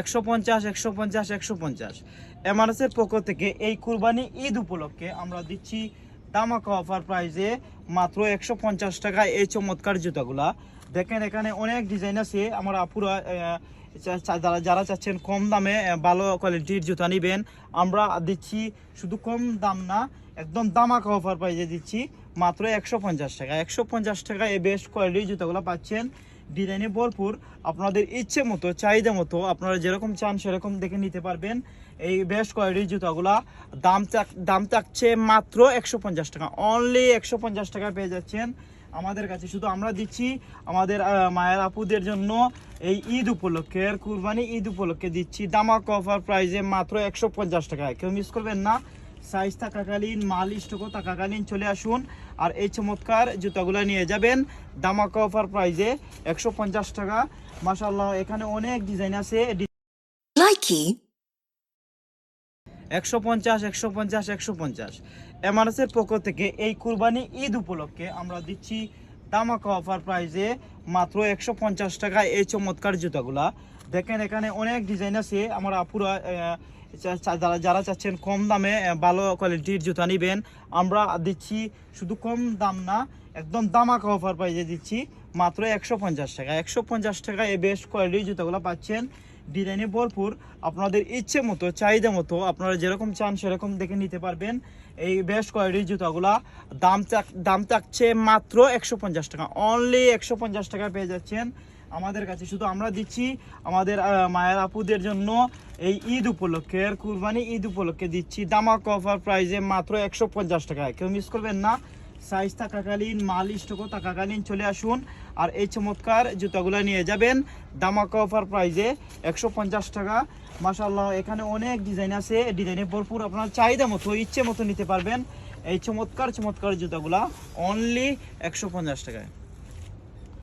150 150 150। এমআরএসের পক্ষ থেকে এই কুরবানি ঈদ উপলক্ষে আমরা দিচ্ছি ধামাকা অফার প্রাইসে মাত্র 150 টাকায় এই চমৎকার জুতাগুলা। দেখেন এখানে অনেক ডিজাইন আছে। আমার আপুরা যারা চাচ্ছেন কম দামে ভালো কোয়ালিটির জুতা নেবেন, আমরা দিচ্ছি শুধু কম দাম না, একদম ধামাকা অফার প্রাইসে দিচ্ছি মাত্র 150 টাকা। 150 টাকা এই বেস্ট কোয়ালিটির জুতাগুলো পাচ্ছেন, ডিজাইনে ভরপুর। আপনাদের ইচ্ছে মতো চাহিদা মতো আপনারা যেরকম চান সেরকম দেখে নিতে পারবেন। এই বেস্ট কোয়ালিটির জুতাগুলা দাম থাকছে মাত্র 150 টাকা। অনলি 150 টাকা পেয়ে যাচ্ছেন আমাদের কাছে। শুধু আমরা দিচ্ছি আমাদের মায়ের আপুদের জন্য এই ঈদ উপলক্ষে, কুরবানি ঈদ উপলক্ষে দিচ্ছি ধামাকা অফার প্রাইসে মাত্র 150 টাকায়। কেউ মিস করবেন না। সাইজ থাকাকালীন, মাল স্টকও থাকাকালীন চলে আসুন আর এই চমৎকার জুতাগুলো নিয়ে যাবেন ধামাকা অফার প্রাইসে 150 টাকা। মাশাআল্লাহ, এখানে অনেক ডিজাইন আছে। 150 150 150। এমআরএসের পক্ষ থেকে এই কুরবানি ঈদ উপলক্ষে আমরা দিচ্ছি ধামাকা অফার প্রাইসে মাত্র 150 টাকায় এই চমৎকার জুতাগুলা। দেখেন এখানে অনেক ডিজাইন আছে। আমার আপুরা যারা চাচ্ছেন কম দামে ভালো কোয়ালিটির জুতা নেবেন, আমরা দিচ্ছি শুধু কম দাম না, একদম ধামাকা অফার প্রাইসে দিচ্ছি মাত্র 150 টাকা। 150 টাকা এই বেস্ট কোয়ালিটির জুতাগুলো পাচ্ছেন, ডিজাইনে ভরপুর। আপনাদের ইচ্ছে মতো চাহিদা মতো আপনারা যেরকম চান সেরকম দেখে নিতে পারবেন। এই বেস্ট কোয়ালিটির জুতাগুলা দাম থাকছে মাত্র 150 টাকা। অনলি 150 টাকা পেয়ে যাচ্ছেন আমাদের কাছে। শুধু আমরা দিচ্ছি আমাদের মায়ের আপুদের জন্য এই ঈদ উপলক্ষে, কুরবানি ঈদ উপলক্ষে দিচ্ছি ধামাকা অফার প্রাইসে মাত্র 150 টাকায়। কেউ মিস করবেন না। সাইজ থাকাকালীন, মাল স্টকও থাকাকালীন চলে আসুন আর এই চমৎকার জুতাগুলো নিয়ে যাবেন ধামাকা অফার প্রাইসে 150 টাকা। মাশাআল্লাহ, এখানে অনেক ডিজাইন আছে। ডিজাইনে ভরপুর, আপনার চাহিদা মতো ইচ্ছে মতো নিতে পারবেন এই চমৎকার জুতাগুলা অনলি 150 টাকায়।